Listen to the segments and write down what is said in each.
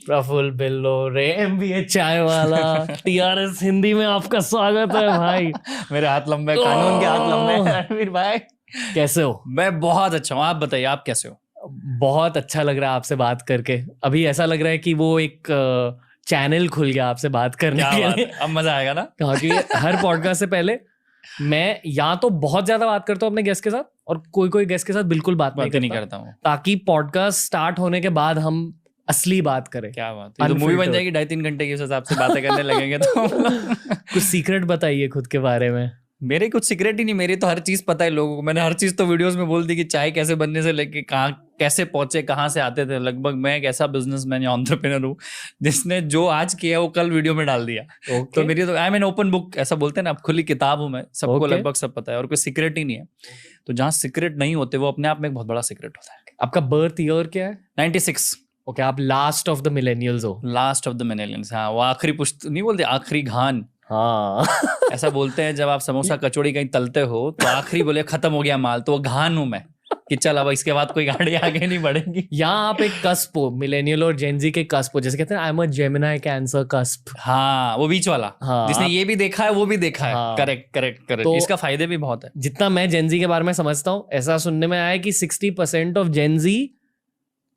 प्रफुल बिल्लो एमबीए चाय वाला टीआरएस हिंदी में आपका स्वागत है भाई। मेरे हाथ लंबे, कानून के हाथ लंबे। रणवीर भाई कैसे हो? मैं बहुत अच्छा हूँ, आप बताइए आप कैसे हो? बहुत अच्छा लग रहा है आपसे बात करके। अभी ऐसा लग रहा है कि वो एक चैनल खुल गया आपसे बात करने के लिए। अब मजा आएगा ना? क्योंकि हर पॉडकास्ट से पहले मैं या तो बहुत ज्यादा बात करता हूँ अपने गेस्ट के साथ, और कोई गेस्ट के साथ बिल्कुल बात नहीं करता हूँ, ताकि पॉडकास्ट स्टार्ट होने के बाद हम असली बात करें। क्या बात है, तो मूवी बन जाएगी 2.5-3 घंटे की, उस हिसाब से बातें करने लगेंगे तो। कुछ सीक्रेट बताइए खुद के बारे में। मेरे कुछ सीक्रेट ही नहीं, मेरी तो हर चीज पता है लोगों को। मैंने हर चीज तो वीडियोस में बोल दी कि चाय कैसे बनने से लेके कहाँ कैसे पहुंचे, कहाँ से आते थे। लगभग मैं एक ऐसा बिजनेसमैन या एंटरप्रेन्योर हूँ जिसने जो आज किया वो कल वीडियो में डाल दिया। तो मेरी तो I am an open book, ऐसा बोलते हैं ना, अब खुली किताब हूँ मैं, सबको लगभग सब पता है और कोई सीक्रेट ही नहीं है। तो जहाँ सीक्रेट नहीं होते वो अपने आप में एक बहुत बड़ा सीक्रेट होता है। आपका बर्थ ईयर क्या है? 96। ओके, आप लास्ट ऑफ द मिलेनियल्स हो। लास्ट ऑफ द मिलेनियल्स, हाँ। वो आखिरी पुश्त नहीं बोलते, आखिरी घान। हाँ। ऐसा बोलते हैं जब आप समोसा कचौड़ी कहीं तलते हो तो आखिरी बोले खत्म हो गया माल, तो वो घान हूं मैं कि चल अब इसके बाद कोई गाड़ी आगे नहीं बढ़ेगी। यहाँ आप एक कस्प हो, मिलेनियल और जेनजी के कस्प हो, जैसे कहते हैं I am a Gemini cancer cusp. हाँ, वो बीच वाला। हाँ, जिसने ये भी देखा है वो भी देखा है। हाँ, करेक्ट। तो इसका फायदे भी बहुत है। जितना मैं जेनजी के बारे में समझता हूँ, ऐसा सुनने में आया कि 60% of Gen Z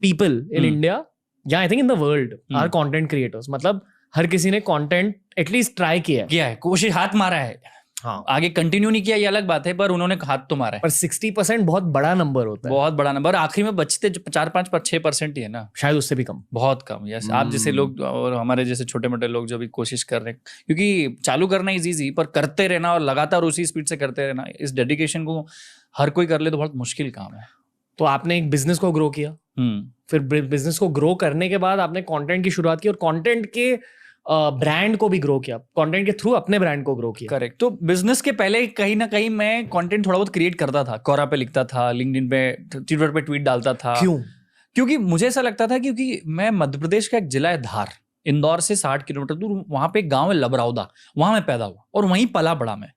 people in India या I think in the world are content creators. मतलब हर किसी ने कंटेंट एटलीस्ट ट्राई किया है, कोशिश, हाथ मारा है। हाँ, आगे कंटिन्यू नहीं किया ये अलग बात है, पर उन्होंने हाथ तो मारा है। पर 60% बहुत बड़ा नंबर होता है। बहुत बड़ा नंबर। आखिरी में बचते 4-5-6% ही है ना, शायद उससे भी कम, बहुत कम। यस, आप जैसे लोग और हमारे जैसे छोटे मोटे लोग जो भी कोशिश कर रहे हैं, क्योंकि चालू करना इजी, पर करते रहना और लगातार उसी स्पीड से करते रहना, इस डेडिकेशन को हर कोई कर ले तो बहुत मुश्किल काम है। तो आपने एक बिजनेस को ग्रो किया, फिर बिजनेस को ग्रो करने के बाद आपने कंटेंट की शुरुआत की और कंटेंट के ब्रांड को भी ग्रो किया, कंटेंट के थ्रू अपने ब्रांड को ग्रो किया। करेक्ट। तो बिजनेस के पहले कहीं ना कहीं मैं कंटेंट थोड़ा बहुत क्रिएट करता था, कोरा पे लिखता था, लिंक्डइन पे, ट्विटर पे ट्वीट डालता था। क्योंकि मुझे ऐसा लगता था, क्योंकि मैं मध्य प्रदेश का एक जिला है धार, इंदौर से 60 किलोमीटर दूर, वहां पे एक गाँव है लबरौदा, वहां मैं पैदा हुआ और वहीं पला बड़ा मैं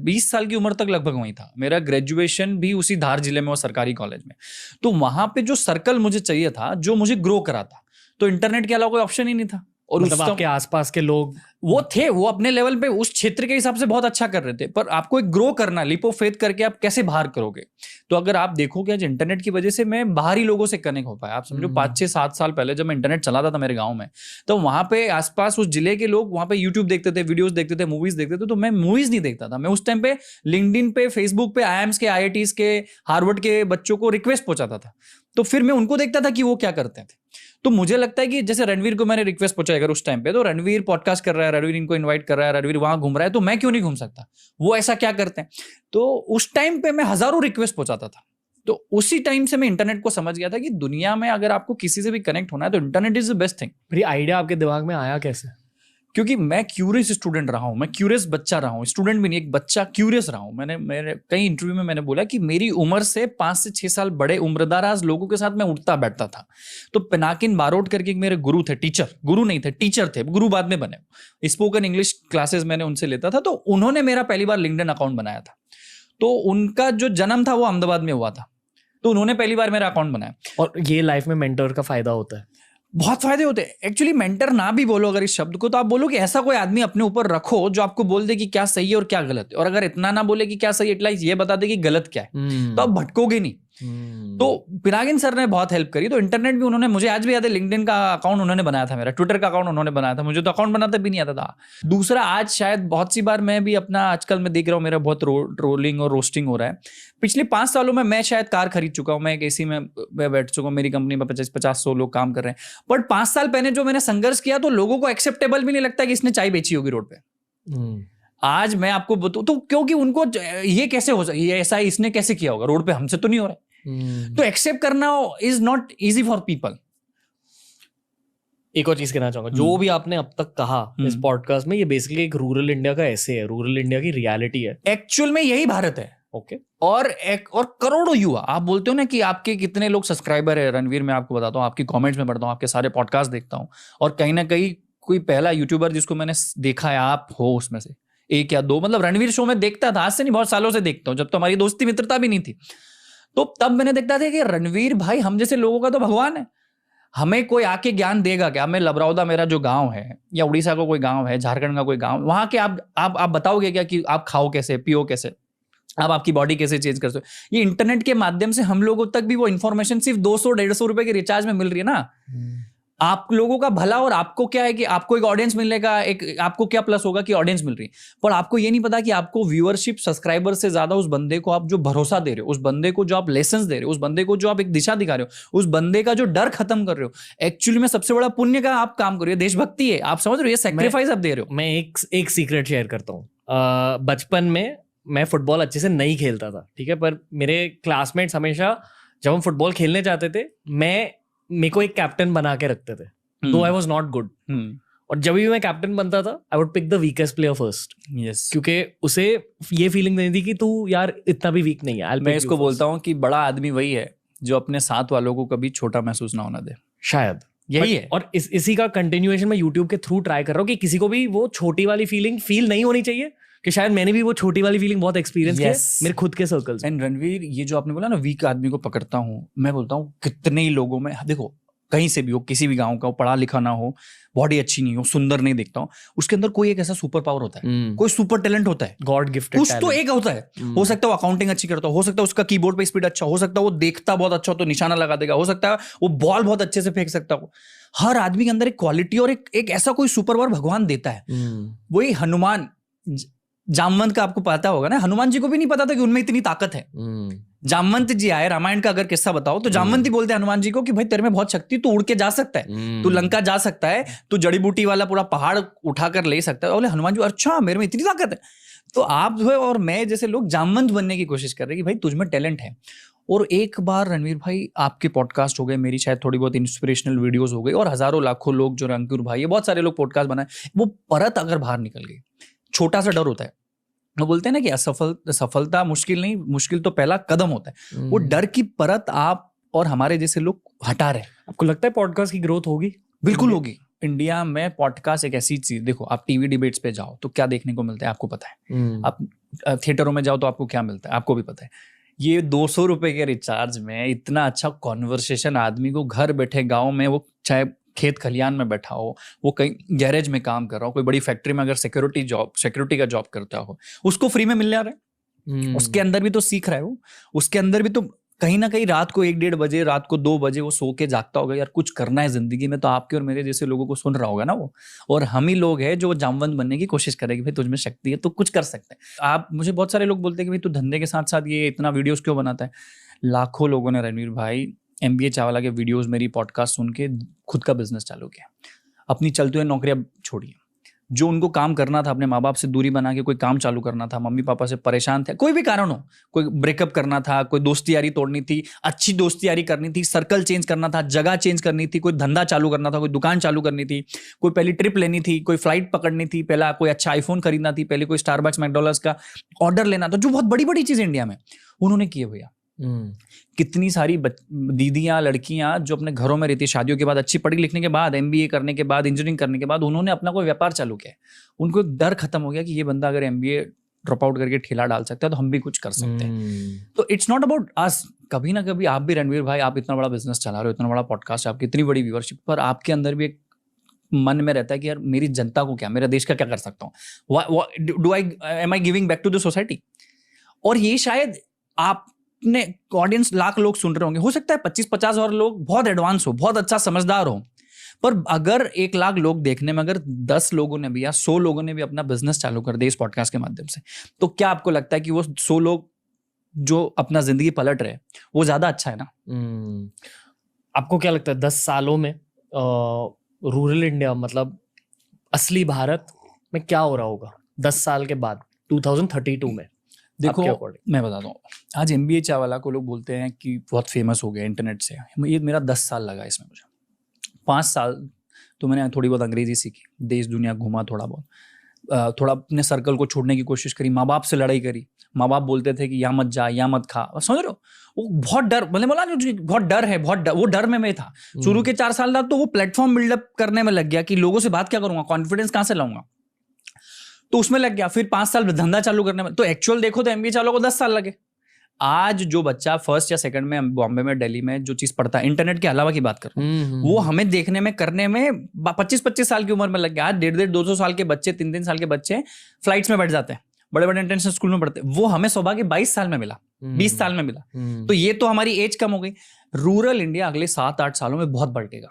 20 साल की उम्र तक लगभग वहीं था। मेरा ग्रेजुएशन भी उसी धार जिले में और सरकारी कॉलेज में। तो वहां पे जो सर्कल मुझे चाहिए था, जो मुझे ग्रो करा था, तो इंटरनेट के अलावा कोई ऑप्शन ही नहीं था। और मतलब आपके आसपास के लोग वो थे, वो अपने लेवल पे उस क्षेत्र के हिसाब से बहुत अच्छा कर रहे थे, पर आपको एक ग्रो करना, लीप ऑफ फेथ करके आप कैसे बाहर करोगे। तो अगर आप देखोगे आज इंटरनेट की वजह से मैं बाहरी लोगों से कनेक्ट हो पाया। आप समझो 5-6-7 साल पहले जब मैं इंटरनेट चलाता था मेरे गांव में, तो वहां पे आसपास उस जिले के लोग वहां पे यूट्यूब देखते थे, वीडियोस देखते थे, मूवीज देखते थे। तो मैं मूवीज नहीं देखता था। मैं उस टाइम पे लिंक्डइन पे, फेसबुक पे आईआईएम्स के, आईआईटीज के, हार्वर्ड के बच्चों को रिक्वेस्ट पहुंचाता था। तो फिर मैं उनको देखता था कि वो क्या करते थे। तो मुझे लगता है कि जैसे रणवीर को मैंने रिक्वेस्ट पहुंचाई अगर उस टाइम पे, तो रणवीर पॉडकास्ट कर रहा है, रणवीर इनको इनवाइट कर रहा है, रणवीर वहां घूम रहा है, तो मैं क्यों नहीं घूम सकता, वो ऐसा क्या करते हैं। तो उस टाइम पे मैं हजारों रिक्वेस्ट पहुंचाता था। तो उसी टाइम से मैं इंटरनेट को समझ गया था कि दुनिया में अगर आपको किसी से भी कनेक्ट होना है तो internet is the best thing. फिर आइडिया आपके दिमाग में आया कैसे? क्योंकि मैं क्यूरियस स्टूडेंट रहा हूँ, मैं क्यूरियस बच्चा रहा हूँ, स्टूडेंट भी नहीं, एक बच्चा क्यूरियस रहा हूँ। मैंने कई इंटरव्यू में मैंने बोला कि मेरी उम्र से 5 से 6 साल बड़े उम्रदराज लोगों के साथ मैं उठता बैठता था। तो पिनाकिन बारोट करके एक मेरे गुरु थे, गुरु नहीं थे, टीचर थे, गुरु बाद में बने। स्पोकन इंग्लिश क्लासेस मैंने उनसे लेता था, तो उन्होंने मेरा पहली बार लिंक्डइन अकाउंट बनाया था। तो उनका जो जन्म था वो अहमदाबाद में हुआ था, तो उन्होंने पहली बार मेरा अकाउंट बनाया। और ये लाइफ में मेंटर का फायदा होता है, बहुत फायदे होते हैं। एक्चुअली मेंटर ना भी बोलो अगर इस शब्द को, तो आप बोलो कि ऐसा कोई आदमी अपने ऊपर रखो जो आपको बोल दे कि क्या सही है और क्या गलत है। और अगर इतना ना बोले कि क्या सही है, एटलीस्ट ये बता दे कि गलत क्या है, तो आप भटकोगे नहीं। तो पिनाकिन सर ने बहुत हेल्प करी। तो इंटरनेट भी उन्होंने, मुझे आज भी याद है, लिंक्डइन का अकाउंट उन्होंने बनाया था, मेरा ट्विटर का अकाउंट उन्होंने बनाया था, मुझे तो अकाउंट बनाता भी नहीं आता था। दूसरा, आज शायद बहुत सी बार मैं भी अपना, आजकल मैं देख रहा हूँ मेरा बहुत ट्रोलिंग और रोस्टिंग हो रहा है। पिछले 5 सालों में मैं शायद कार खरीद चुका हूँ, मैं एक एसी में बैठ चुका हूँ, मेरी कंपनी में 50-100 लोग काम कर रहे हैं। बट 5 साल पहले जो मैंने संघर्ष किया, तो लोगों को एक्सेप्टेबल भी नहीं लगता कि इसने चाय बेची होगी रोड पे। आज मैं आपको बताऊं तो, क्योंकि उनको ये कैसे हो सकता, ये ऐसा इसने कैसे किया होगा रोड पे, हमसे तो नहीं हो रहा है। तो एक्सेप्ट करना is not easy for people. एक और चीज कहना चाहूंगा, जो भी आपने अब तक कहा इस पॉडकास्ट में, ये बेसिकली एक रूरल इंडिया का ऐसे है, रूरल इंडिया की रियलिटी है। एक्चुअल में यही भारत है। ओके। और करोड़ों युवा, आप बोलते हो ना कि आपके कितने लोग सब्सक्राइबर है, रणवीर मैं आपको बताता हूँ, आपकी कमेंट्स में पढ़ता हूँ, आपके सारे पॉडकास्ट देखता हूँ, और कहीं ना कहीं कोई पहला यूट्यूबर जिसको मैंने देखा है, आप हो उसमें से 1 या 2। मतलब रणवीर शो में देखता था, आज से नहीं बहुत सालों से देखता हूँ, जब तो हमारी दोस्ती मित्रता भी नहीं थी। तो तब मैंने देखता था कि रणवीर भाई हम जैसे लोगों का तो भगवान है। हमें कोई आके ज्ञान देगा क्या? मैं लबरौदा मेरा जो गांव है, या उड़ीसा का कोई गांव है, झारखंड का कोई गांव, वहां के आप बताओगे क्या कि आप खाओ कैसे, पियो कैसे, आप आपकी बॉडी कैसे चेंज कर सकते हो? ये इंटरनेट के माध्यम से हम लोगों तक भी वो इन्फॉर्मेशन सिर्फ 200-150 रुपए के रिचार्ज में मिल रही है ना। आप लोगों का भला, और आपको क्या है कि आपको एक ऑडियंस मिलने का, एक आपको क्या प्लस होगा कि ऑडियंस मिल रही है, पर आपको ये नहीं पता कि आपको व्यूअरशिप, सब्सक्राइबर से ज्यादा उस बंदे को आप जो भरोसा दे रहे हो, उस बंदे को जो आप लेसन्स दे रहे हो, उस बंदे को जो आप एक दिशा दिखा रहे हो, उस बंदे का जो डर खत्म कर रहे हो, एक्चुअली में सबसे बड़ा पुण्य का आप काम कर रहे हो, देशभक्ति है। आप समझ रहे हो, ये सैक्रिफाइस आप दे रहे हो। मैं एक सीक्रेट शेयर करता हूँ। बचपन में मैं फुटबॉल अच्छे से नहीं खेलता था, ठीक है, पर मेरे क्लासमेट्स हमेशा जब हम फुटबॉल खेलने जाते थे, मेरे को एक कैप्टन बना के रखते थे, दो आई वाज नॉट गुड। और जब भी मैं कैप्टन बनता था, I would pick the weakest player first. Yes, क्योंकि उसे ये फीलिंग नहीं थी कि तू यार इतना भी वीक नहीं है। मैं इसको बोलता हूँ कि बड़ा आदमी वही है जो अपने साथ वालों को कभी छोटा महसूस ना होना दे, शायद यही है। और इसी का कंटिन्यूएशन मैं यूट्यूब के थ्रू ट्राई कर रहा हूँ कि किसी को भी वो छोटी वाली फीलिंग फील नहीं होनी चाहिए, कि शायद मैंने भी वो छोटी वाली फीलिंग बहुत एक्सपीरियंस किया मेरे खुद के सर्कल्स। एंड रणवीर, ये जो आपने बोला ना वीक आदमी को पकड़ता हूँ, मैं बोलता हूँ कितने ही लोगों में, देखो कहीं से भी हो, किसी भी गांव का हो, पढ़ा लिखा ना हो, बॉडी अच्छी नहीं हो, सुंदर नहीं दिखता हो, उसके अंदर कोई एक ऐसा सुपर पावर होता है, कोई सुपर टैलेंट होता है, गॉड गिफ्टेड कुछ तो एक होता है। हो सकता है वो अकाउंटिंग अच्छी करता हो सकता है उसका कीबोर्ड पे स्पीड अच्छा हो सकता है वो देखता बहुत अच्छा हो तो निशाना लगा देगा, हो सकता है वो बॉल बहुत अच्छे से फेंक सकता हो। हर आदमी के अंदर एक क्वालिटी और एक ऐसा कोई सुपर पावर भगवान देता है। वही हनुमान, जामवंत का आपको पता होगा ना, हनुमान जी को भी नहीं पता था कि उनमें इतनी ताकत है। जामवंत जी आए, रामायण का अगर किस्सा बताओ तो जामवंत ही बोलते हैं हनुमान जी को कि भाई तेरे में बहुत शक्ति, तू उड़ के जा सकता है, तू लंका जा सकता है, तू जड़ी बूटी वाला पूरा पहाड़ उठाकर ले सकता है। बोले हनुमान जी अच्छा मेरे में इतनी ताकत है। तो आप जो है और मैं जैसे लोग जामवंत बनने की कोशिश कर रहे हैं कि भाई तुझमें टैलेंट है। और एक बार रणवीर भाई आपके पॉडकास्ट हो गए, मेरी शायद थोड़ी बहुत इंस्पिरेशनल वीडियोस हो गई, और हजारों लाखों लोग जो अंकुर भाई, ये बहुत सारे लोग पॉडकास्ट बनाए, वो परत अगर बाहर निकल गई, छोटा सा डर होता है, वो बोलते हैं ना कि सफलता मुश्किल नहीं, मुश्किल तो पहला कदम होता है। वो डर की परत आप और हमारे जैसे लोग हटा रहे हैं। आपको लगता है पॉडकास्ट की ग्रोथ होगी? बिल्कुल होगी। इंडिया में पॉडकास्ट एक ऐसी चीज, देखो आप टीवी डिबेट्स पे जाओ तो क्या देखने को मिलता है आपको पता है, आप थिएटरों में जाओ तो आपको क्या मिलता है आपको भी पता है। ये 200 रुपए के रिचार्ज में इतना अच्छा कॉन्वर्सेशन आदमी को घर बैठे गाँव में, वो चाहे खेत खलियान में बैठा हो, वो कहीं गैरेज में काम कर रहा हो, कोई बड़ी फैक्ट्री में अगर सिक्योरिटी का जॉब करता हो, उसको फ्री में मिल रहा है। उसके अंदर भी तो सीख रहा है वो, उसके अंदर भी तो कहीं ना कहीं रात को 1-1:30 बजे, रात को 2 बजे वो सो के जागता होगा, यार कुछ करना है जिंदगी में, तो आपके और मेरे जैसे लोगों को सुन रहा होगा ना वो। और हम ही लोग हैं जो जामवंत बनने की कोशिश करेंगे, भाई तुझमें शक्ति है तो कुछ कर सकते हैं आप। मुझे बहुत सारे लोग बोलते हैं कि भाई तू धंधे के साथ साथ ये इतना वीडियोस क्यों बनाता है। लाखों लोगों ने रणवीर भाई MBA चावला के वीडियोस, मेरी पॉडकास्ट सुन के खुद का बिजनेस चालू किया, अपनी चलती हुई नौकरियां छोड़ी, जो उनको काम करना था, अपने माँ बाप से दूरी बना के कोई काम चालू करना था, मम्मी पापा से परेशान थे, कोई भी कारण हो, कोई ब्रेकअप करना था, कोई दोस्ती यारी तोड़नी थी, अच्छी दोस्ती यारी करनी थी, सर्कल चेंज करना था, जगह चेंज करनी थी, कोई धंधा चालू करना था, कोई दुकान चालू करनी थी, कोई पहली ट्रिप लेनी थी, कोई फ्लाइट पकड़नी थी, पहला कोई अच्छा आईफोन खरीदना थी, पहले कोई स्टारबक्स मैकडॉनल्ड्स का ऑर्डर लेना था, जो बहुत बड़ी बड़ी चीज इंडिया में उन्होंने किए भैया। कितनी सारी दीदियां, लड़कियां जो अपने घरों में रहती, शादियों के बाद, अच्छी पढ़ी लिखने के बाद, MBA करने के बाद, इंजीनियरिंग करने के बाद, उन्होंने अपना कोई व्यापार चालू किया। उनको एक डर खत्म हो गया कि ये बंदा अगर MBA ड्रॉप आउट करके ठेला डाल सकता है तो हम भी कुछ कर सकते हैं। तो इट्स नॉट अबाउट अस। कभी ना कभी आप भी रणवीर भाई, आप इतना बड़ा बिजनेस चला रहे हो, इतना बड़ा पॉडकास्ट, आपकी इतनी बड़ी व्यूअरशिप, पर आपके अंदर भी एक मन में रहता है कि यार मेरी जनता को क्या, मेरे देश का क्या कर सकता हूँ, am I giving back to the society. और ये शायद आपने ऑडियंस लाख लोग सुन रहे होंगे, हो सकता है 25-50 और लोग बहुत एडवांस हो, बहुत अच्छा समझदार हो, पर अगर 1 लाख लोग देखने में अगर 10 लोगों ने भी या 100 लोगों ने भी अपना बिजनेस चालू कर दिया इस पॉडकास्ट के माध्यम से, तो क्या आपको लगता है कि वो 100 लोग जो अपना जिंदगी पलट रहे वो ज्यादा अच्छा है ना? आपको क्या लगता है 10 सालों में रूरल इंडिया, मतलब असली भारत में क्या हो रहा होगा 10 साल के बाद 2032 में? देखो मैं बताता हूँ, आज MBA चावला को लोग बोलते हैं कि बहुत फेमस हो गया इंटरनेट से, ये मेरा 10 साल लगा इसमें, मुझे 5 साल तो मैंने थोड़ी बहुत अंग्रेजी सीखी, देश दुनिया घूमा, थोड़ा बहुत, थोड़ा अपने सर्कल को छोड़ने की कोशिश करी, माँ बाप से लड़ाई करी, माँ बाप बोलते थे कि यहाँ मत जा, यहाँ मत खा, समझ रहे हो, वो बहुत डर, मैंने बोला बहुत डर है, बहुत डर, वो डर में मैं था शुरू के 4 साल बाद। तो वो प्लेटफॉर्म बिल्डअप करने में लग गया कि लोगों से बात क्या करूंगा, कॉन्फिडेंस कहाँ से लाऊंगा, तो उसमें लग गया। फिर 5 साल धंधा चालू करने में, तो एक्चुअल देखो तो MBA चालू को 10 साल लगे, आज जो बच्चा फर्स्ट या सेकंड में बॉम्बे में दिल्ली में जो चीज पढ़ता है, इंटरनेट के अलावा की बात कर रहा हूँ, वो हमें देखने में करने में 25-25 साल की उम्र में लग गया। आज 150-200 साल के बच्चे, 3-3 साल के बच्चे फ्लाइट्स में बैठ जाते हैं, बड़े बड़े इंटरनेशनल स्कूल में पढ़ते हैं। वो हमें सौभाग्य 22 साल में मिला, 20 साल में मिला। तो ये तो हमारी एज कम हो गई। रूरल इंडिया अगले 7-8 सालों में बहुत बढ़ेगा।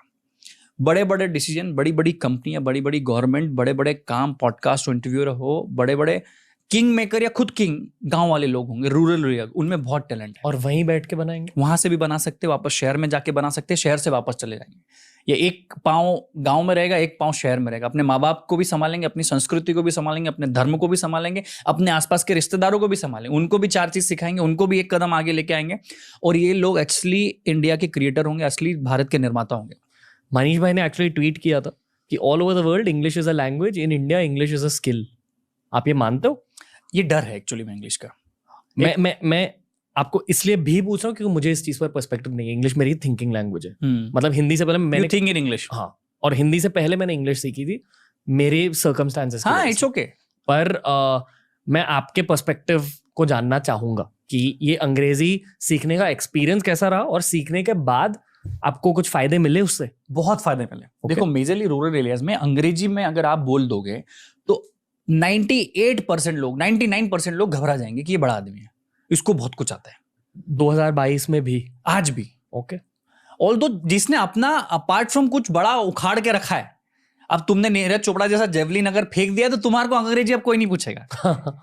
बड़े बड़े डिसीजन, बड़ी बड़ी कंपनियां, बड़ी बड़ी गवर्नमेंट, बड़े बड़े काम, पॉडकास्ट इंटरव्यूअर हो, बड़े बड़े किंग मेकर या खुद किंग गांव वाले लोग होंगे रूरल एरिया, उनमें बहुत टैलेंट है। और वहीं बैठ के बनाएंगे, वहां से भी बना सकते, वापस शहर में जाके बना सकते, शहर से वापस चले जाएंगे। या एक पाँव गांव में रहेगा, एक पाँव शहर में रहेगा। अपने माँ बाप को भी संभालेंगे, अपनी संस्कृति को भी संभालेंगे, अपने धर्म को भी संभालेंगे, अपने आसपास के रिश्तेदारों को भी संभालेंगे, उनको भी 4 चीज सिखाएंगे, उनको भी एक कदम आगे लेके आएंगे। और ये लोग एक्चुअली इंडिया के क्रिएटर होंगे, असली भारत के निर्माता होंगे। मनीष भाई ने एक्चुअली ट्वीट किया था कि all over the world English is a language, in India English is a skill. आप ये मानते हो? ये डर है एक्चुअली में इंग्लिश का। मैं आपको इसलिए भी पूछ रहा हूँ क्योंकि मुझे इस चीज पर पर्सपेक्टिव नहीं है। इंग्लिश मेरी थिंकिंग लैंग्वेज है। मतलब हिंदी से पहले मैंने थिंक इन इंग्लिश, हाँ, और हिंदी से पहले मैंने इंग्लिश सीखी थी मेरे सर्कमस्टांसेस। हाँ, इट्स ओके। पर मैं आपके पर्सपेक्टिव को जानना चाहूंगा कि ये अंग्रेजी सीखने का एक्सपीरियंस कैसा रहा और सीखने के बाद आपको कुछ फायदे मिले उससे? बहुत फायदे मिले। देखो, मेजरली रूरल एरियाज में अंग्रेजी में अगर आप बोल दोगे तो 98% लोग, 99% लोग घबरा जाएंगे कि ये बड़ा आदमी है, इसको बहुत कुछ आता है। 2022 में भी, आज भी। ओके। ऑल्दो जिसने अपना अपार्ट फ्रॉम कुछ बड़ा उखाड़ के रखा है, अब तुमने नीरज चोपड़ा जैसा जेवलिन अगर फेंक दिया तो तुम्हारे को अंग्रेजी अब कोई नहीं पूछेगा।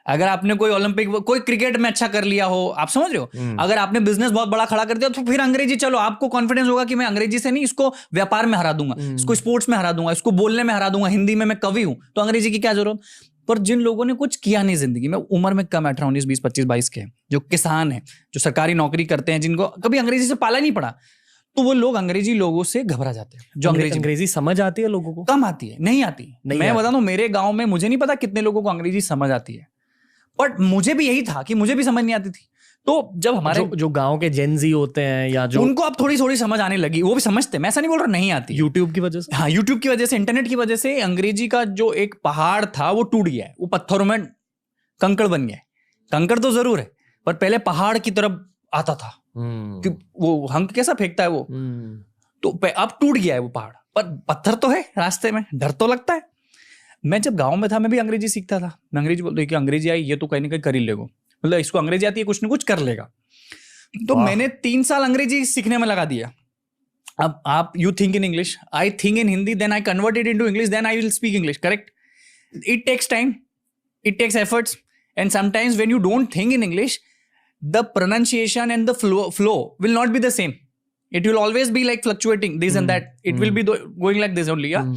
अगर आपने कोई ओलंपिक, कोई क्रिकेट में अच्छा कर लिया हो, आप समझ रहे हो, अगर आपने बिजनेस बहुत बड़ा खड़ा कर दिया तो फिर अंग्रेजी, चलो आपको कॉन्फिडेंस होगा कि मैं अंग्रेजी से नहीं, इसको व्यापार में हरा दूंगा, इसको स्पोर्ट्स में हरा दूंगा, इसको बोलने में हरा दूंगा, हिंदी में मैं कवि हूं, तो अंग्रेजी की क्या जरूरत। पर जिन लोगों ने कुछ किया नहीं जिंदगी में, उम्र में कम 18, 19, 20, 25, 22 के, जो किसान है, जो सरकारी नौकरी करते हैं, जिनको कभी अंग्रेजी से पाला नहीं पड़ा, तो वो लोग अंग्रेजी लोगों से घबरा जाते हैं। जो अंग्रेजी समझ आती है लोगों को? कम आती है, नहीं आती। मैं बता दूं, मेरे गांव में मुझे नहीं पता कितने लोगों को अंग्रेजी समझ आती है, बट मुझे भी यही था कि मुझे भी समझ नहीं आती थी। तो जब हमारे जो गांव के जेनजी होते हैं या जो, उनको अब थोड़ी थोड़ी समझ आने लगी, वो भी समझते, मैं ऐसा नहीं बोल रहा नहीं आती, यूट्यूब की वजह से। हाँ, यूट्यूब की वजह से, इंटरनेट की वजह से अंग्रेजी का जो एक पहाड़ था वो टूट गया है, वो पत्थरों में कंकड़ बन गया है। कंकड़ तो जरूर है, पर पहले पहाड़ की तरफ आता था कि वो हंक कैसा फेंकता है वो, तो अब टूट गया है वो पहाड़, पर पत्थर तो है रास्ते में, डर तो लगता है। मैं जब गांव में था, मैं भी अंग्रेजी सीखता था। मैं अंग्रेजी बोलता कि अंग्रेजी आई, ये तो कहीं ना कहीं कर ही लेगा, मतलब इसको अंग्रेजी आती है, कुछ ना कुछ कर लेगा। तो मैंने 3 साल अंग्रेजी सीखने में लगा दिया। अब आप, you think in English, I think in Hindi, then I convert it into English, then I will speak English, correct? It takes time, it takes efforts, and sometimes when you don't think in English, the pronunciation and the flow will not be the same. It will always be like fluctuating this and that. It will be going like this only, yeah.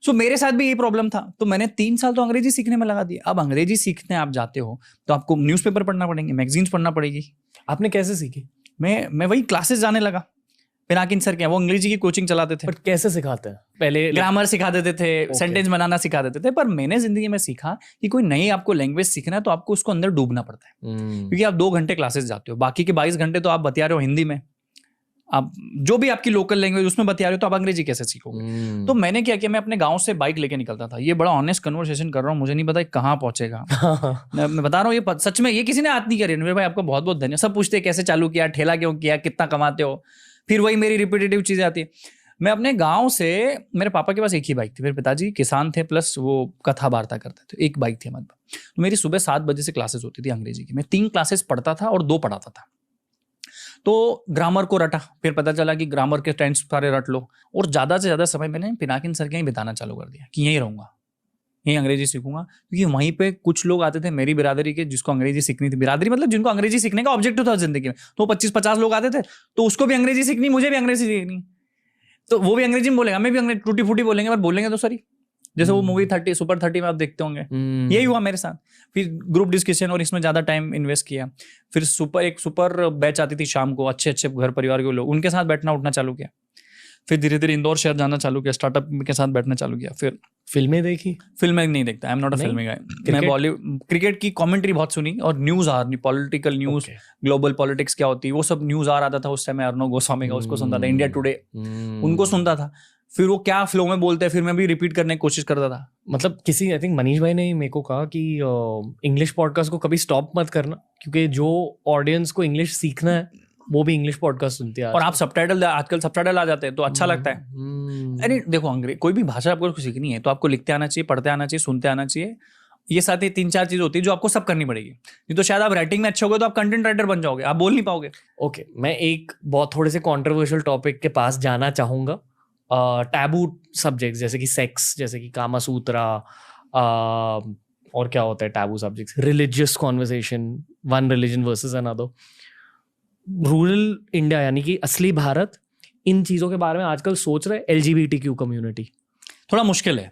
So मेरे साथ भी ये problem था। तो मैंने 3 साल तो अंग्रेजी सीखने में लगा दिया। अब अंग्रेजी सीखने आप जाते हो तो आपको न्यूज़पेपर पढ़ना पड़ेंगे, मैगजीन्स पढ़ना पड़ेगी। आपने कैसे सीखी? मैं वही क्लासेस जाने लगा। पिनाकिन सर के, वो अंग्रेजी की कोचिंग चलाते थे। बट कैसे सिखाते हैं? पहले ग्रामर सिखा देते थे, सेंटेंस बनाना सिखा देते थे। पर मैंने जिंदगी में सीखा कि कोई नई आपको लैंग्वेज सीखना है तो आपको उसको अंदर डूबना पड़ता है। क्योंकि आप 2 घंटे क्लासेस जाते हो, बाकी के 22 घंटे तो आप बतिया रहे हो हिंदी में, आप जो भी आपकी लोकल लैंग्वेज उसमें बतिया रहे हो, तो आप अंग्रेजी कैसे सीखोगे? तो मैंने क्या किया, मैं अपने गांव से बाइक लेके निकलता था। ये बड़ा ऑनेस्ट कन्वर्सेशन कर रहा हूँ, मुझे नहीं पता कहाँ पहुंचेगा। मैं बता रहा हूँ, ये सच में, ये किसी ने बात नहीं करी। रणवीर भाई आपको बहुत बहुत धन्यवाद। सब पूछते हैं कैसे चालू किया, ठेला क्यों किया, कितना कमाते हो, फिर वही मेरी रिपीटेटिव चीजें आती है। मैं अपने गांव से, मेरे पापा के पास एक ही बाइक थी, मेरे पिताजी किसान थे, प्लस वो कथा वार्ता करते थे, एक बाइक थी हमारे पास। तो मेरी सुबह 7 बजे से क्लासेस होती थी अंग्रेजी की। मैं 3 क्लासेस पढ़ता था और 2 पढ़ाता था। तो ग्रामर को रटा, फिर पता चला कि ग्रामर के टेंस सारे रट लो, और ज़्यादा से ज़्यादा समय मैंने पिनाकिन सर के यहीं बिताना चालू कर दिया कि यहीं रहूँगा, यहीं अंग्रेजी सीखूंगा। क्योंकि वहीं पे कुछ लोग आते थे मेरी बिरादरी के, जिसको अंग्रेजी सीखनी थी। बिरादरी मतलब जिनको अंग्रेजी सीखने का ऑब्जेक्टिव था जिंदगी में। तो 25-50 लोग आते थे, तो उसको भी अंग्रेजी सीखनी, मुझे भी अंग्रेजी सीखनी। तो वो भी अंग्रेजी में बोलेगा, मैं भी अंग्रेजी टूटी फूटी बोलेंगे, पर बोलेंगे तो सही। जैसे वो मूवी 30 सुपर 30 में आप देखते होंगे, यही हुआ मेरे साथ। फिर ग्रुप डिस्कशन और इसमें ज्यादा टाइम इन्वेस्ट किया। फिर एक सुपर बैच आती थी शाम को, अच्छे घर परिवार के लोग, उनके साथ बैठना उठना चालू किया। फिर धीरे धीरे इंदौर शहर जाना चालू किया, स्टार्टअप के साथ बैठना चालू किया। फिर फिल्में देखी? फिल्में नहीं देखता, आई एम नॉट अ फिल्मी गाय। मैं बॉलीवुड क्रिकेट की कमेंट्री बहुत सुनी, और न्यूज आ रही, पॉलिटिकल न्यूज, ग्लोबल पॉलिटिक्स क्या होती है, वो सब न्यूज आ रहा था उस समय। अर्णव गोस्वामी का उसको सुनता था, इंडिया टुडे उनको सुनता था। फिर वो क्या फ्लो में बोलते हैं, फिर मैं भी रिपीट करने की कोशिश करता था। मतलब किसी आई थिंक मनीष भाई ने मेरे को कहा कि इंग्लिश पॉडकास्ट को कभी स्टॉप मत करना, क्योंकि जो ऑडियंस को इंग्लिश सीखना है वो भी इंग्लिश पॉडकास्ट सुनती है। और आप सबटाइटल, आजकल सबटाइटल आ जाते हैं तो अच्छा लगता है। अरे देखो, अंग्रेजी कोई भी भाषा आपको सीखनी है तो आपको लिखते आना चाहिए, पढ़ते आना चाहिए, सुनते आना चाहिए। ये साथ ही 3-4 चीज होती है जो आपको सब करनी पड़ेगी। नहीं तो शायद आप राइटिंग में अच्छे हो गए तो आप कंटेंट राइटर बन जाओगे, आप बोल नहीं पाओगे। ओके, मैं एक बहुत थोड़े से कंट्रोवर्शियल टॉपिक के पास जाना चाहूंगा। टैबू सब्जेक्ट्स जैसे कि सेक्स, जैसे कि कामा सूत्रा, और क्या होता है taboo subjects, religious conversation, one religion versus another. Rural India यानी कि असली भारत इन चीजों के बारे में आजकल सोच रहे। LGBTQ कम्युनिटी थोड़ा मुश्किल है।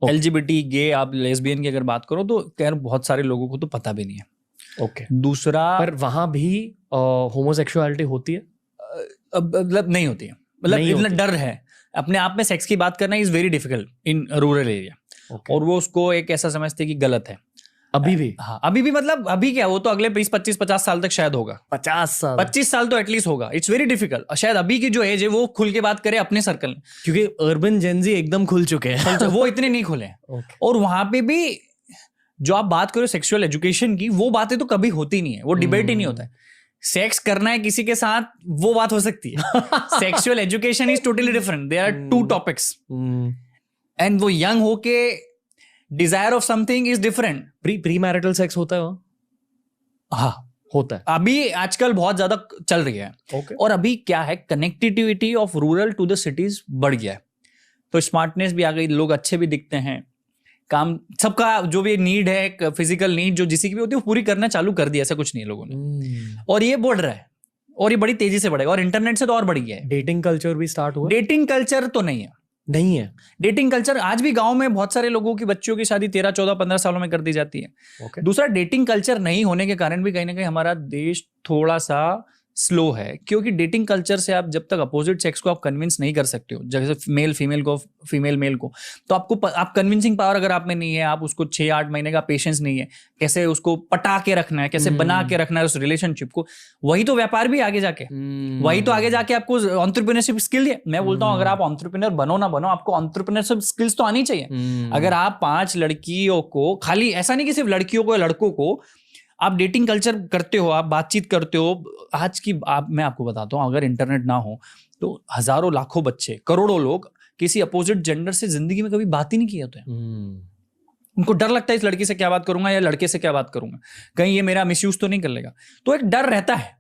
LGBT, गे, आप लेस्बियन की अगर बात करो तो खैर बहुत सारे लोगों को तो पता भी नहीं है। ओके, दूसरा, पर वहां भी होमोसेक्सुअलिटी होती है? मतलब नहीं होती है, मतलब इतना डर है। अपने आप में सेक्स की बात करना is very difficult in rural area. और वो उसको एक ऐसा समझते कि गलत है अभी भी। हाँ, अभी भी, मतलब अभी क्या, वो तो अगले 20-25-50 साल तक शायद होगा। 25 साल तो एटलीस्ट होगा। It's very difficult. शायद अभी की जो एज है वो खुल के बात करे अपने सर्कल में, क्योंकि अर्बन जेनजी एकदम खुल चुके हैं। वो इतने नहीं खुले हैं। और वहां पे भी जो आप बात करो सेक्सुअल एजुकेशन की, वो बातें तो कभी होती नहीं है, वो डिबेट ही नहीं होता है। सेक्स करना है किसी के साथ, वो बात हो सकती है। Sexual education is totally different. There are 2 topics. And वो यंग होके desire of something is different. Premarital sex होता है वहाँ? हाँ, होता है। अभी आजकल बहुत ज्यादा चल रही है। और अभी क्या है, connectivity of rural to the cities बढ़ गया है, तो स्मार्टनेस भी आ गई, लोग अच्छे भी दिखते हैं, काम सबका जो भी नीड है, फिजिकल नीड जो जिसी की भी होती है वो पूरी करना चालू कर दिया। ऐसा कुछ नहीं है लोगों ने। और ये बढ़ रहा है, और ये बड़ी तेजी से बढ़ेगा। और इंटरनेट से तो और बढ़ गया है। डेटिंग कल्चर भी स्टार्ट हुआ? डेटिंग कल्चर तो नहीं है। डेटिंग कल्चर आज भी गांव में बहुत सारे लोगों की बच्चियों की शादी 13, 14, 15 सालों में कर दी जाती है। दूसरा, डेटिंग कल्चर नहीं होने के कारण भी कहीं ना कहीं हमारा देश थोड़ा सा स्लो है, क्योंकि डेटिंग कल्चर से आप जब तक अपोजिट सेक्स को आप कन्विंस नहीं कर सकते हो, जैसे मेल फीमेल को, फीमेल मेल को, तो आप कन्विंसिंग पावर अगर आप में नहीं है, आप उसको 6-8 महीने का पेशेंस नहीं है, कैसे उसको पटा के रखना है, कैसे बना के रखना है उस रिलेशनशिप को, वही तो व्यापार भी आगे जाके, वही तो आगे जाके आपको एंटरप्रेन्योरशिप स्किल है। मैं बोलता हूँ अगर आप एंटरप्रेन्योर बनो ना बनो, आपको एंटरप्रेन्योरशिप स्किल्स तो आनी चाहिए। अगर आप 5 लड़कियों को, खाली ऐसा नहीं कि सिर्फ लड़कियों को या लड़कों को, आप डेटिंग कल्चर करते हो, आप बातचीत करते हो, आज की मैं आपको बताता हूँ, अगर इंटरनेट ना हो तो हजारों लाखों बच्चे, करोड़ों लोग किसी अपोजिट जेंडर से जिंदगी में कभी बात ही नहीं किए होते हैं। उनको डर लगता है इस लड़की से क्या बात करूंगा या लड़के से क्या बात करूंगा, कहीं ये मेरा मिसयूज तो नहीं कर लेगा, तो एक डर रहता है।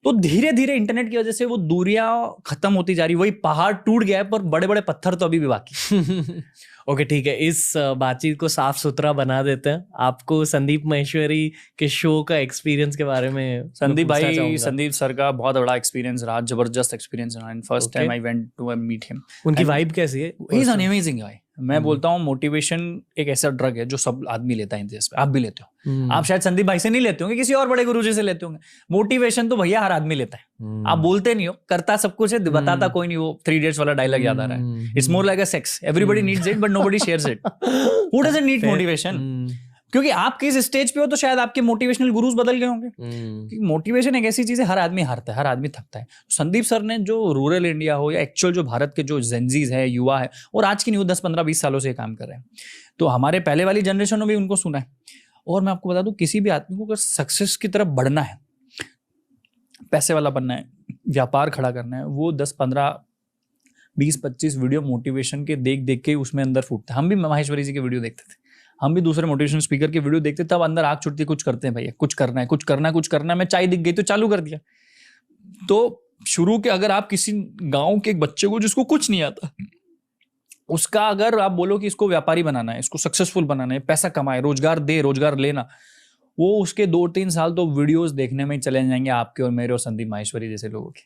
तो धीरे धीरे इंटरनेट की वजह से वो दूरियां खत्म होती जा रही, वही पहाड़ टूट गया है पर बड़े बड़े पत्थर तो अभी भी बाकी। ओके, ठीक है, इस बातचीत को साफ सुथरा बना देते हैं। आपको संदीप माहेश्वरी के शो का एक्सपीरियंस के बारे में? संदीप सर का बहुत बड़ा एक्सपीरियंस रहा, जबरदस्त एक्सपीरियंस रहा। And first time I went to meet him. उनकी वाइब कैसी है? He is an amazing guy. मैं बोलता हूँ मोटिवेशन एक ऐसा ड्रग है जो सब आदमी लेता है इन देश पे। आप भी लेते हो। आप शायद संदीप भाई से नहीं लेते होंगे, किसी और बड़े गुरुजी से लेते होंगे। मोटिवेशन तो भैया हर आदमी लेता है। आप बोलते नहीं हो, करता सब कुछ है, बताता कोई नहीं। वो 3 Idiots वाला डायलॉग याद आ रहा है। It's more like a sex, everybody needs it but nobody shares it. Who doesn't need motivation? क्योंकि आप किस स्टेज पे हो तो शायद आपके मोटिवेशनल गुरुज बदल गए होंगे। मोटिवेशन एक ऐसी चीज है, हर आदमी हारता है, हर आदमी थकता है। संदीप सर ने जो रूरल इंडिया हो या एक्चुअल जो भारत के जो जेंजीज है, युवा है, और आज की नहीं, 10, 15, 20 सालों से काम कर रहे हैं, तो हमारे पहले वाली जनरेशन ने भी उनको सुना है। और मैं आपको बता दूं, किसी भी आदमी को अगर सक्सेस की तरफ बढ़ना है, पैसे वाला बनना है, व्यापार खड़ा करना है, वो 10, 15, 20, 25 वीडियो मोटिवेशन के देख देख के उसमें अंदर फूटता है। हम भी माहेश्वरी जी के वीडियो देखते थे, हम भी दूसरे मोटिवेशन स्पीकर के वीडियो देखते, तब अंदर आग छुटती, कुछ करते हैं भैया, कुछ करना है, कुछ करना है, कुछ करना है। मैं चाय दिख गई तो चालू कर दिया। तो शुरू के अगर आप किसी गांव के एक बच्चे को जिसको कुछ नहीं आता, उसका अगर आप बोलो कि इसको व्यापारी बनाना है, इसको सक्सेसफुल बनाना है, पैसा कमाए, रोजगार दे, रोजगार लेना, वो उसके 2-3 साल तो वीडियोस देखने में चले जाएंगे, आपके और मेरे और संदीप माहेश्वरी जैसे लोगों के।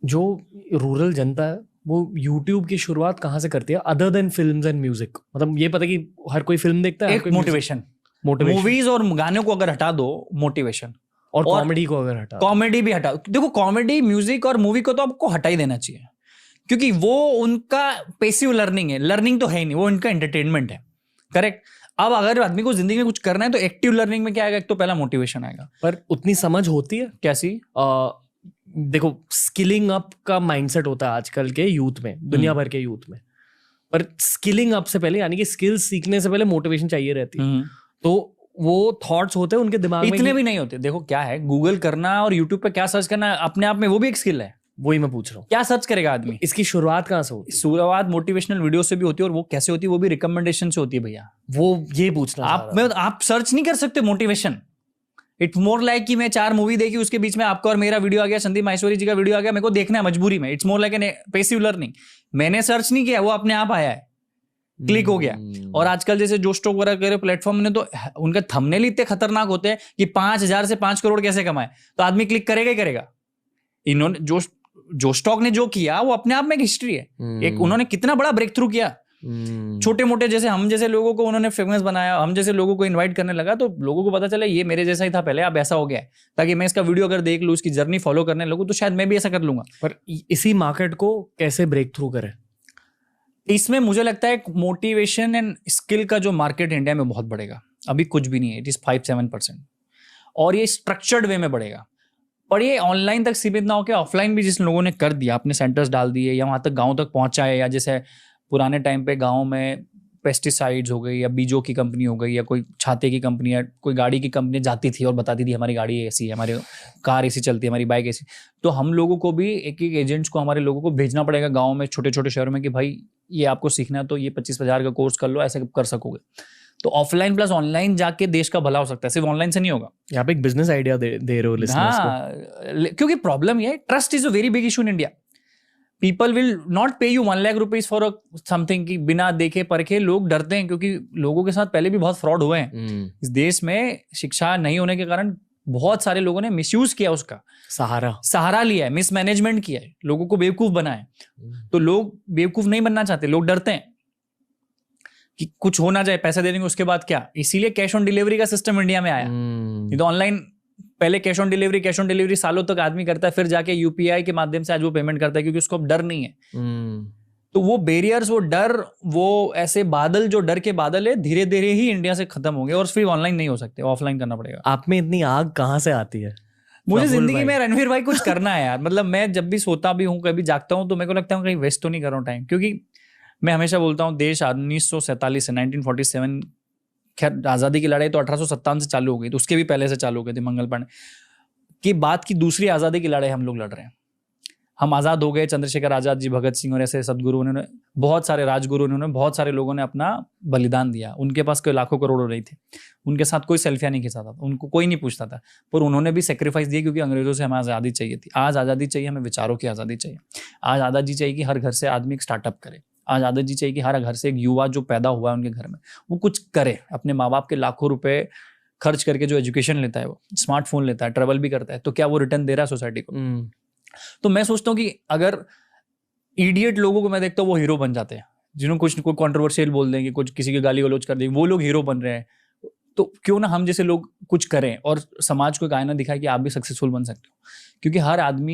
जो रूरल जनता है वो YouTube की शुरुआत कहाँ से करती है, other than films and music? मतलब ये पता कि हर कोई फिल्म देखता है, एक मोटिवेशन, मूवीज और गानों को अगर हटा दो, मोटिवेशन और कॉमेडी को अगर हटा, कॉमेडी भी हटा, देखो कॉमेडी, म्यूजिक और मूवी को तो आपको हटा ही देना चाहिए, क्योंकि वो उनका पैसिव लर्निंग है, लर्निंग तो है ही नहीं, वो उनका एंटरटेनमेंट है। करेक्ट। अब अगर आदमी को जिंदगी में कुछ करना है तो एक्टिव लर्निंग में क्या आएगा? एक तो पहला मोटिवेशन आएगा। पर उतनी समझ होती है कैसी? देखो स्किलिंग अप का माइंडसेट होता है आजकल के यूथ में, दुनिया भर के यूथ में, पर स्किलिंग अप से पहले यानी कि स्किल्स सीखने से पहले मोटिवेशन चाहिए रहती है। तो वो थॉट्स होते हैं उनके दिमाग में, इतने भी नहीं होते। देखो क्या है, गूगल करना और यूट्यूब पे क्या सर्च करना अपने आप में वो भी एक स्किल है। वही मैं पूछ रहा हूँ, क्या सर्च करेगा आदमी? इसकी शुरुआत कहाँ से होती है? शुरुआत मोटिवेशनल वीडियो से भी होती है, और वो कैसे होती है? वो भी रिकमेंडेशन से होती है भैया। वो ये पूछना आप सर्च नहीं कर सकते मोटिवेशन। इट्स मोर लाइक कि मैं 4 मूवी देखी, उसके बीच में आपका और मेरा वीडियो आ गया, संदीप माहेश्वरी जी का वीडियो आ गया, मेरे को देखना है मजबूरी में। It's more like an passive learning. मैंने सर्च नहीं किया, वो अपने आप आया है, क्लिक हो गया। और आजकल जैसे जो स्टॉक वगैरह करे प्लेटफॉर्म ने, तो उनके थंबनेल इतने खतरनाक होते हैं कि 5,000 से 5 करोड़ कैसे कमाए, तो आदमी क्लिक करेगा ही करेगा। इन्होंने जो स्टॉक ने जो किया वो अपने आप में एक हिस्ट्री है। एक उन्होंने कितना बड़ा ब्रेक थ्रू किया। छोटे मोटे जैसे हम जैसे लोगों को उन्होंने फेमस बनाया, हम जैसे लोगों को इनवाइट करने लगा, तो लोगों को पता चला ये मेरे जैसा ही था पहले, अब ऐसा हो गया है, ताकि मैं इसका वीडियो अगर देख लूं, उसकी जर्नी फॉलो करने लगूं, तो शायद मैं भी ऐसा कर लूंगा। पर इसी मार्केट को कैसे ब्रेक थ्रू करें? इसमें मुझे लगता है मोटिवेशन एंड स्किल का जो मार्केट इंडिया में बहुत बढ़ेगा। अभी कुछ भी नहीं है, इट इज 5-7%, और ये स्ट्रक्चर्ड वे में बढ़ेगा। पर ये ऑनलाइन तक सीमित ना होकर ऑफलाइन भी जिस लोगों ने कर दिया, अपने सेंटर्स डाल दिए या वहाँ तक गाँव तक पहुँचाए, या जैसे पुराने टाइम पे गाँव में पेस्टिसाइड्स हो गई या बीजों की कंपनी हो गई या कोई छाते की कंपनी या कोई गाड़ी की कंपनी जाती थी और बताती थी हमारी गाड़ी ऐसी है, हमारी कार ऐसी चलती है, हमारी बाइक ऐसी। तो हम लोगों को भी एक एक एजेंट्स को, हमारे लोगों को भेजना पड़ेगा गाँव में, छोटे छोटे शहरों में, कि भाई ये आपको सीखना है तो ये 25,000 का कोर्स कर लो, ऐसे कर सकोगे। तो ऑफलाइन प्लस ऑनलाइन जाके देश का भला हो सकता है, सिर्फ ऑनलाइन से नहीं होगा। यहाँ पे एक बिजनेस आइडिया दे रहे हो लिसनर्स को। हाँ, क्योंकि प्रॉब्लम ये है, trust is a very big issue in India. People will not pay you 1 lakh rupees for something की बिना देखे परखे। लोग डरते हैं, क्योंकि लोगों के साथ पहले भी बहुत फ्रॉड हुए हैं। इस देश में शिक्षा नहीं होने के कारण बहुत सारे लोगों ने मिसयूज किया, उसका सहारा लिया है, मिसमैनेजमेंट किया है, लोगों को बेवकूफ बनाया। तो लोग बेवकूफ नहीं बनना चाहते, लोग डरते हैं कि कुछ हो ना जाए, पैसा दे देंगे उसके बाद क्या। इसीलिए कैश ऑन डिलीवरी का सिस्टम इंडिया में आया। नहीं तो ऑनलाइन पहले कैश ऑन डिलीवरी सालों तक आदमी करता है, फिर जाके यूपीआई के माध्यम से आज वो पेमेंट करता है, क्योंकि उसको अब डर नहीं है। तो वो बैरियर्स, वो डर, वो ऐसे बादल, जो डर के बादल है, धीरे धीरे ही इंडिया से खत्म होंगे, और फिर ऑनलाइन नहीं हो सकते, ऑफलाइन करना पड़ेगा। आप में इतनी आग कहाँ से आती है? मुझे जिंदगी में रणवीर भाई कुछ करना है यार। मतलब मैं जब भी सोता भी हूँ, कभी जागता हूँ, तो मेरे को लगता है कहीं वेस्ट तो नहीं कर रहा हूँ टाइम। क्योंकि मैं हमेशा बोलता हूँ, देश 1947 से 1947, खैर आज़ादी की लड़ाई तो 1857 से चालू हो गई, तो उसके भी पहले से चालू हो गई थी। मंगल पांडे की बात की दूसरी आज़ादी की लड़ाई हम लोग लड़ रहे हैं। हम आज़ाद हो गए, चंद्रशेखर आज़ाद जी, भगत सिंह और ऐसे सदगुरु, उन्होंने बहुत सारे राजगुरु, उन्होंने बहुत सारे लोगों ने अपना बलिदान दिया। उनके पास कोई लाखों करोड़ों नहीं थे, उनके साथ कोई सेल्फियाँ नहीं खिंचाता था, उनको कोई नहीं पूछता था, पर उन्होंने भी सेक्रीफाइस दिए, क्योंकि अंग्रेजों से हमें आज़ादी चाहिए थी। आज आज़ादी चाहिए हमें, विचारों की आज़ादी चाहिए। आज आज़ादी चाहिए कि हर घर से आदमी एक स्टार्टअप करे। आज आज़ादी चाहिए कि हर घर से एक युवा जो पैदा हुआ है उनके घर में, वो कुछ करे, अपने माँ बाप के लाखों रुपए खर्च करके जो एजुकेशन लेता है, वो स्मार्टफोन लेता है, ट्रेवल भी करता है, तो क्या वो रिटर्न दे रहा है सोसाइटी को? तो मैं सोचता हूँ कि अगर इडियट लोगों को मैं देखता हूँ, वो हीरो बन जाते हैं, जिन्होंने कुछ कोई कंट्रोवर्शियल बोल देंगे, कुछ किसी की गाली गलौज कर देंगे, वो लोग हीरो बन रहे हैं। तो क्यों ना हम जैसे लोग कुछ करें और समाज को एक आईना दिखाए कि आप भी सक्सेसफुल बन सकते हो। क्योंकि हर आदमी